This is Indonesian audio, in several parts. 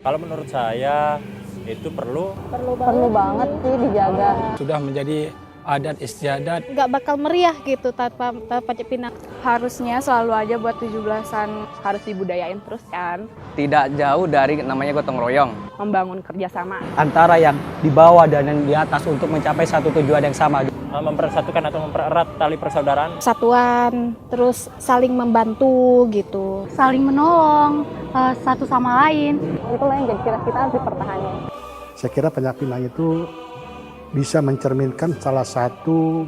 Kalau menurut saya itu perlu banget sih dijaga. Sudah menjadi adat istiadat. Nggak bakal meriah gitu tanpa Panjat Pinang. Harusnya selalu aja buat 17-an harus dibudayain terus kan. Tidak jauh dari namanya gotong royong. Membangun kerjasama. Antara yang di bawah dan yang di atas untuk mencapai satu tujuan yang sama. mempersatukan atau mempererat tali persaudaraan. Persatuan, terus saling membantu gitu. Saling menolong satu sama lain. Itulah yang jadi ciri kita harus dipertahankan. Saya kira Panjat Pinang itu bisa mencerminkan salah satu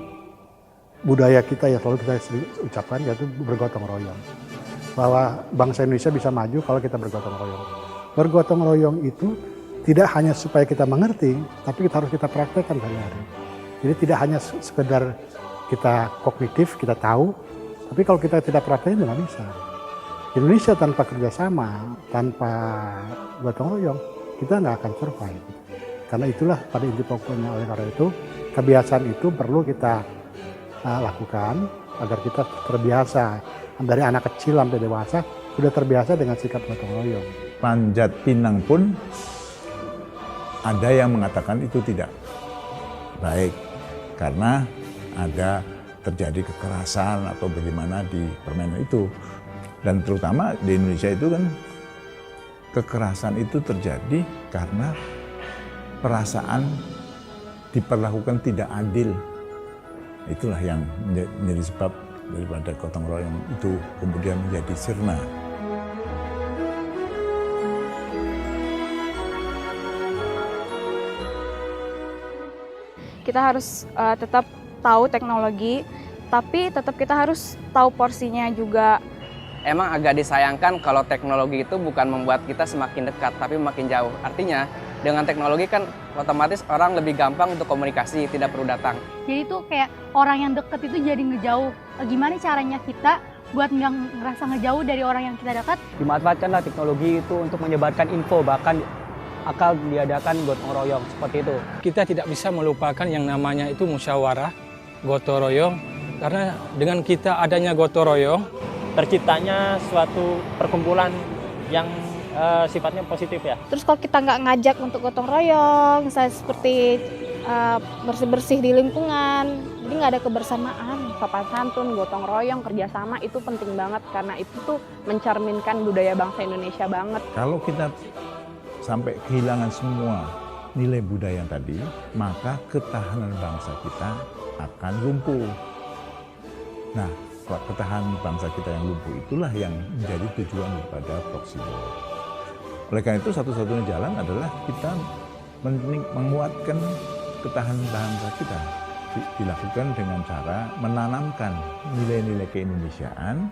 budaya kita yang selalu kita ucapkan, yaitu bergotong royong. Bahwa bangsa Indonesia bisa maju kalau kita bergotong royong. Bergotong royong itu tidak hanya supaya kita mengerti, tapi kita harus kita praktekkan sehari-hari. Jadi tidak hanya sekedar kita kognitif, kita tahu, tapi kalau kita tidak praktekin nggak bisa. Indonesia tanpa kerjasama, tanpa gotong royong, kita nggak akan survive. Karena itulah pada inti pokoknya, oleh karena itu kebiasaan itu perlu kita lakukan agar kita terbiasa dari anak kecil sampai dewasa sudah terbiasa dengan sikap gotong royong. Panjat Pinang pun ada yang mengatakan itu tidak baik karena ada terjadi kekerasan atau bagaimana di permainan itu. Dan terutama di Indonesia itu kan kekerasan itu terjadi karena perasaan diperlakukan tidak adil. Itulah yang menjadi sebab daripada gotong royong itu kemudian menjadi sirna. Kita harus tetap tahu teknologi, tapi tetap kita harus tahu porsinya juga. Emang agak disayangkan kalau teknologi itu bukan membuat kita semakin dekat, tapi makin jauh. Artinya, dengan teknologi kan otomatis orang lebih gampang untuk komunikasi, tidak perlu datang. Jadi tuh kayak orang yang deket itu jadi ngejauh. Gimana caranya kita buat nggak ngerasa ngejauh dari orang yang kita dekat? Dimanfaatkanlah teknologi itu untuk menyebarkan info, bahkan akal diadakan gotong royong seperti itu. Kita tidak bisa melupakan yang namanya itu musyawarah, gotong royong, karena dengan kita adanya gotong royong, Terciptanya suatu perkumpulan yang sifatnya positif ya. Terus kalau kita nggak ngajak untuk gotong royong, misalnya seperti bersih-bersih di lingkungan, jadi nggak ada kebersamaan. Sopan santun, gotong royong, kerjasama itu penting banget karena itu tuh mencerminkan budaya bangsa Indonesia banget. Kalau kita sampai kehilangan semua nilai budaya tadi, maka ketahanan bangsa kita akan lumpuh. Nah, ketahanan bangsa kita yang lumpuh itulah yang menjadi tujuan daripada proxy war. Oleh karena itu satu-satunya jalan adalah kita menguatkan ketahanan bangsa kita. Dilakukan dengan cara menanamkan nilai-nilai keindonesiaan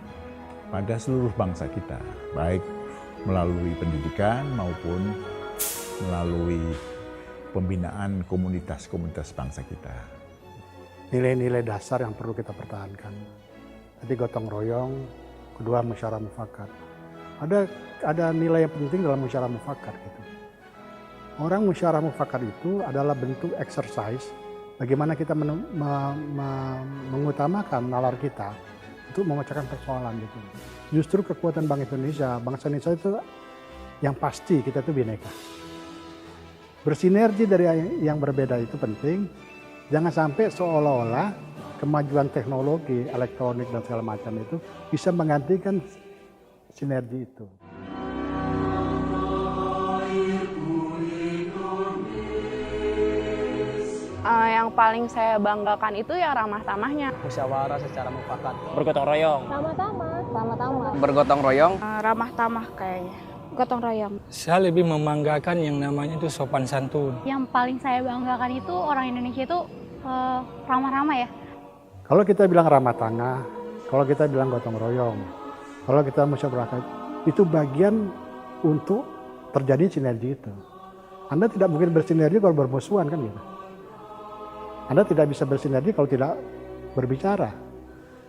pada seluruh bangsa kita, baik melalui pendidikan maupun melalui pembinaan komunitas-komunitas bangsa kita. Nilai-nilai dasar yang perlu kita pertahankan. Tadi gotong royong, kedua musyawarah mufakat. Ada nilai yang penting dalam musyawarah mufakat gitu. Orang musyawarah mufakat itu adalah bentuk exercise bagaimana kita mengutamakan nalar kita untuk memecahkan persoalan gitu. Justru kekuatan bangsa Indonesia itu yang pasti kita itu bineka. Bersinergi dari yang berbeda itu penting. Jangan sampai seolah-olah kemajuan teknologi, elektronik dan segala macam itu bisa menggantikan sinergi itu. Yang paling saya banggakan itu ya ramah tamahnya. Musyawarah secara mufakat. Bergotong royong. Sama-sama. Bergotong royong, Ramah tamah kayaknya. Gotong royong. saya lebih membanggakan yang namanya itu sopan santun. Yang paling saya banggakan itu orang Indonesia itu ramah-ramah ya. Kalau kita bilang ramah tanah, kalau kita bilang gotong royong, kalau kita musyawarah, itu bagian untuk terjadi sinergi itu. Anda tidak mungkin bersinergi kalau bermusuhan kan gitu. Anda tidak bisa bersinergi kalau tidak berbicara.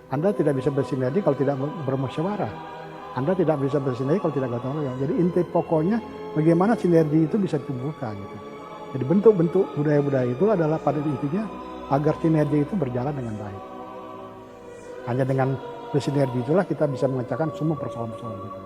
Anda tidak bisa bersinergi kalau tidak bermusyawarah. Anda tidak bisa bersinergi kalau tidak gotong royong. Jadi inti pokoknya bagaimana sinergi itu bisa ditumbuhkan gitu. Jadi bentuk-bentuk budaya-budaya itu adalah pada intinya agar sinergi itu berjalan dengan baik. Hanya dengan bersinergi itulah kita bisa memecahkan semua persoalan-persoalan itu.